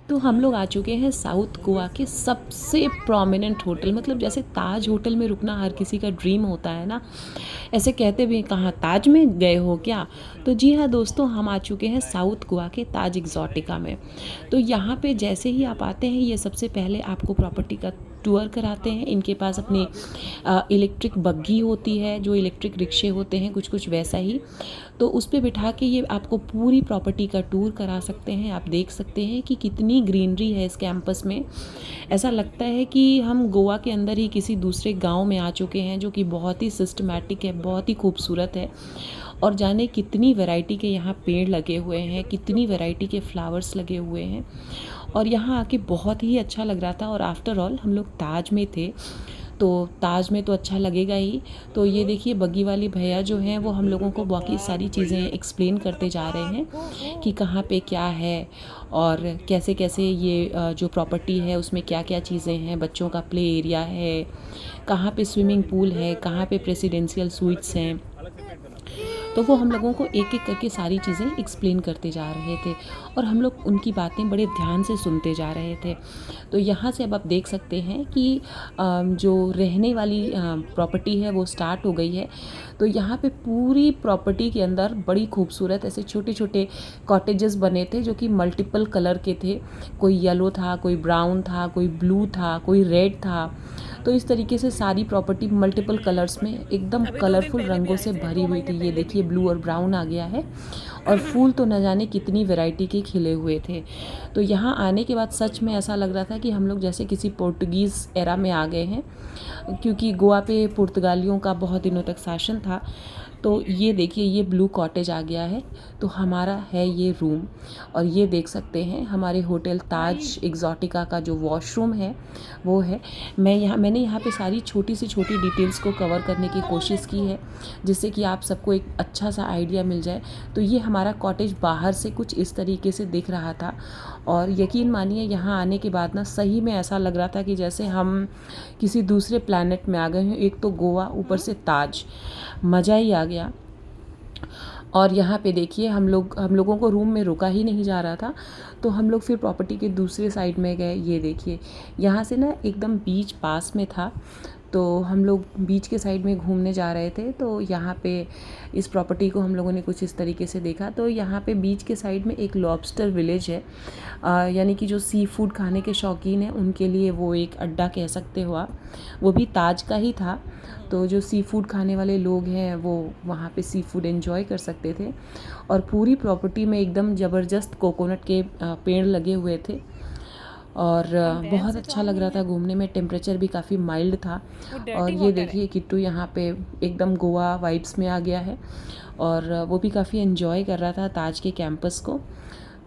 तो हम लोग आ चुके हैं साउथ गोवा के सबसे प्रोमिनेंट होटल, मतलब जैसे ताज होटल में रुकना हर किसी का ड्रीम होता है ना, ऐसे कहते भी कहाँ ताज में गए हो क्या। तो जी हाँ दोस्तों, हम आ चुके हैं साउथ गोवा के ताज एग्जॉटिका में। तो यहाँ पे जैसे ही आप आते हैं, ये सबसे पहले आपको प्रॉपर्टी का टूर कराते हैं। इनके पास अपनी इलेक्ट्रिक बग्गी होती है, जो इलेक्ट्रिक रिक्शे होते हैं कुछ कुछ वैसा ही, तो उस पे बिठा के ये आपको पूरी प्रॉपर्टी का टूर करा सकते हैं। आप देख सकते हैं कि कितनी ग्रीनरी है इस कैंपस में। ऐसा लगता है कि हम गोवा के अंदर ही किसी दूसरे गांव में आ चुके हैं, जो कि बहुत ही सिस्टमैटिक है, बहुत ही खूबसूरत है। और जाने कितनी वैरायटी के यहाँ पेड़ लगे हुए हैं, कितनी वैरायटी के फ्लावर्स लगे हुए हैं, और यहाँ आके बहुत ही अच्छा लग रहा था। और आफ्टर ऑल हम लोग ताज में थे, तो ताज में तो अच्छा लगेगा ही। तो ये देखिए बग्गी वाली भैया जो हैं वो हम लोगों को बाकी सारी चीज़ें एक्सप्लेन करते जा रहे हैं कि कहाँ पे क्या है और कैसे कैसे ये जो प्रॉपर्टी है उसमें क्या क्या चीज़ें हैं। बच्चों का प्ले एरिया है, कहाँ पे स्विमिंग पूल है, कहाँ पे प्रेसिडेंशियल स्वीट्स हैं। तो वो हम लोगों को एक एक करके सारी चीज़ें एक्सप्लेन करते जा रहे थे और हम लोग उनकी बातें बड़े ध्यान से सुनते जा रहे थे। तो यहाँ से अब आप देख सकते हैं कि जो रहने वाली प्रॉपर्टी है वो स्टार्ट हो गई है। तो यहाँ पे पूरी प्रॉपर्टी के अंदर बड़ी खूबसूरत ऐसे छोटे छोटे कॉटेजेस बने थे, जो कि मल्टीपल कलर के थे। कोई येलो था, कोई ब्राउन था, कोई ब्लू था, कोई रेड था। तो इस तरीके से सारी प्रॉपर्टी मल्टीपल कलर्स में एकदम कलरफुल रंगों से भरी हुई थी। ये देखिए ब्लू और ब्राउन आ गया है, और फूल तो न जाने कितनी वैरायटी के खिले हुए थे। तो यहाँ आने के बाद सच में ऐसा लग रहा था कि हम लोग जैसे किसी पोर्टुगीज़ एरा में आ गए हैं, क्योंकि गोवा पे पुर्तगालियों का बहुत दिनों तक शासन था। तो ये देखिए ये ब्लू कॉटेज आ गया है, तो हमारा है ये रूम। और ये देख सकते हैं हमारे होटल ताज एग्जॉटिका का जो वॉशरूम है वो है। मैंने यहाँ पे सारी छोटी से छोटी डिटेल्स को कवर करने की कोशिश की है, जिससे कि आप सबको एक अच्छा सा आइडिया मिल जाए। तो ये हमारा कॉटेज बाहर से कुछ इस तरीके से दिख रहा था, और यकीन मानिए यहाँ आने के बाद ना सही में ऐसा लग रहा था कि जैसे हम किसी दूसरे प्लैनेट में आ गए हैं। एक तो गोवा, ऊपर से ताज, मज़ा ही आ गया। और यहाँ पे देखिए हम लोगों को रूम में रुका ही नहीं जा रहा था, तो हम लोग फिर प्रॉपर्टी के दूसरे साइड में गए। ये देखिए यहाँ से ना एकदम बीच पास में था, तो हम लोग बीच के साइड में घूमने जा रहे थे। तो यहाँ पे इस प्रॉपर्टी को हम लोगों ने कुछ इस तरीके से देखा। तो यहाँ पे बीच के साइड में एक लॉबस्टर विलेज है, यानी कि जो सी फूड खाने के शौकीन हैं उनके लिए वो एक अड्डा कह सकते हो आप। वो भी ताज का ही था, तो जो सी फूड खाने वाले लोग हैं वो वहाँ पे सी फूड एंजॉय कर सकते थे। और पूरी प्रॉपर्टी में एकदम ज़बरदस्त कोकोनट के पेड़ लगे हुए थे, और बहुत अच्छा लग रहा था घूमने में। टेम्परेचर भी काफ़ी माइल्ड था। और ये देखिए किट्टू यहाँ पे एकदम गोवा वाइब्स में आ गया है, और वो भी काफ़ी एंजॉय कर रहा था ताज के कैंपस को।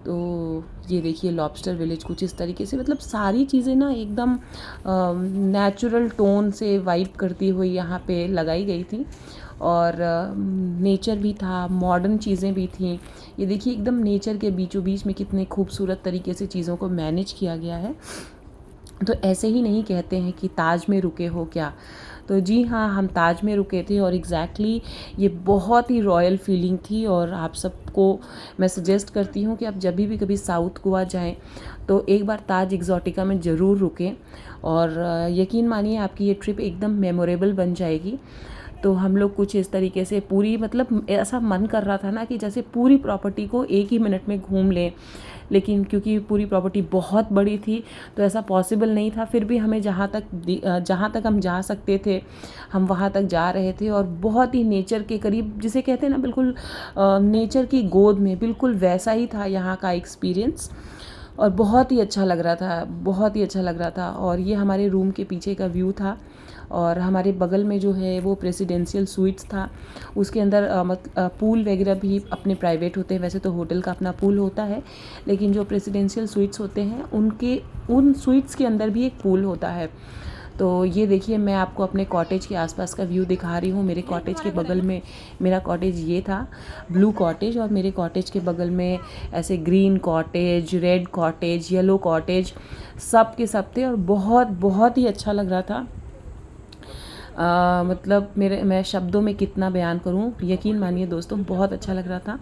तो ये देखिए लॉबस्टर विलेज कुछ इस तरीके से, मतलब सारी चीज़ें ना एकदम नेचुरल टोन से वाइब करती हुई यहाँ पे लगाई गई थी। और नेचर भी था, मॉडर्न चीज़ें भी थी। ये देखिए एकदम नेचर के बीचों बीच में कितने खूबसूरत तरीके से चीज़ों को मैनेज किया गया है। तो ऐसे ही नहीं कहते हैं कि ताज में रुके हो क्या। तो जी हाँ, हम ताज में रुके थे, और एग्जैक्टली ये बहुत ही रॉयल फीलिंग थी। और आप सबको मैं सजेस्ट करती हूँ कि आप जब भी कभी साउथ गोवा जाएं तो एक बार ताज एग्जॉटिका में ज़रूर रुकें, और यकीन मानिए आपकी ये ट्रिप एकदम मेमोरेबल बन जाएगी। तो हम लोग कुछ इस तरीके से पूरी, मतलब ऐसा मन कर रहा था ना कि जैसे पूरी प्रॉपर्टी को एक ही मिनट में घूम लें, लेकिन क्योंकि पूरी प्रॉपर्टी बहुत बड़ी थी तो ऐसा पॉसिबल नहीं था। फिर भी हमें जहाँ तक हम जा सकते थे हम वहाँ तक जा रहे थे, और बहुत ही नेचर के करीब, जिसे कहते हैं ना बिल्कुल नेचर की गोद में, बिल्कुल वैसा ही था यहाँ का एक्सपीरियंस। और बहुत ही अच्छा लग रहा था, बहुत ही अच्छा लग रहा था। और ये हमारे रूम के पीछे का व्यू था, और हमारे बगल में जो है वो प्रेसिडेंशियल स्वीट्स था। उसके अंदर पूल वगैरह भी अपने प्राइवेट होते हैं। वैसे तो होटल का अपना पूल होता है, लेकिन जो प्रेसिडेंशियल स्वीट्स होते हैं उन स्वीट्स के अंदर भी एक पूल होता है। तो ये देखिए मैं आपको अपने कॉटेज के आसपास का व्यू दिखा रही हूँ। मेरे कॉटेज के बगल में मेरा कॉटेज ये था, ब्लू कॉटेज, और मेरे कॉटेज के बगल में ऐसे green cottage, red cottage, yellow cottage, सब के सब थे। और बहुत बहुत ही अच्छा लग रहा था। मतलब मैं शब्दों में कितना बयान करूं, यकीन मानिए दोस्तों बहुत अच्छा लग रहा था।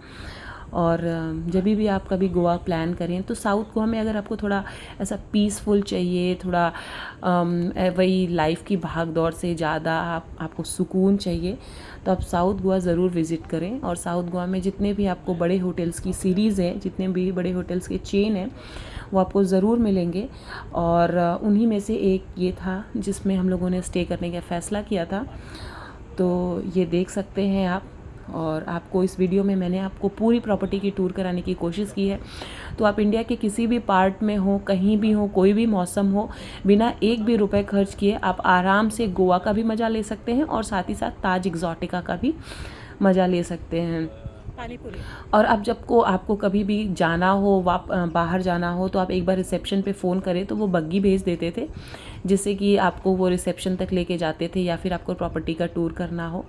और जब भी आप कभी गोवा प्लान करें तो साउथ गोवा में अगर आपको थोड़ा ऐसा पीसफुल चाहिए, थोड़ा वही लाइफ की भाग दौड़ से ज़्यादा आपको सुकून चाहिए, तो आप साउथ गोवा ज़रूर विज़िट करें। और साउथ गोवा में जितने भी आपको बड़े होटल्स की सीरीज़ है, जितने भी बड़े होटल्स के चेन हैं, वो आपको ज़रूर मिलेंगे। और उन्हीं में से एक ये था जिसमें हम लोगों ने स्टे करने का फ़ैसला किया था। तो ये देख सकते हैं आप। और आपको इस वीडियो में मैंने आपको पूरी प्रॉपर्टी की टूर कराने की कोशिश की है। तो आप इंडिया के किसी भी पार्ट में हो, कहीं भी हो, कोई भी मौसम हो, बिना एक भी रुपए खर्च किए आप आराम से गोवा का भी मज़ा ले सकते हैं और साथ ही साथ ताज एक्सोटिका का भी मज़ा ले सकते हैं। और अब जब को आपको कभी भी जाना हो, बाहर जाना हो, तो आप एक बार रिसेप्शन पे फ़ोन करें तो वो बग्गी भेज देते थे, जिससे कि आपको वो रिसेप्शन तक लेके जाते थे, या फिर आपको प्रॉपर्टी का टूर करना हो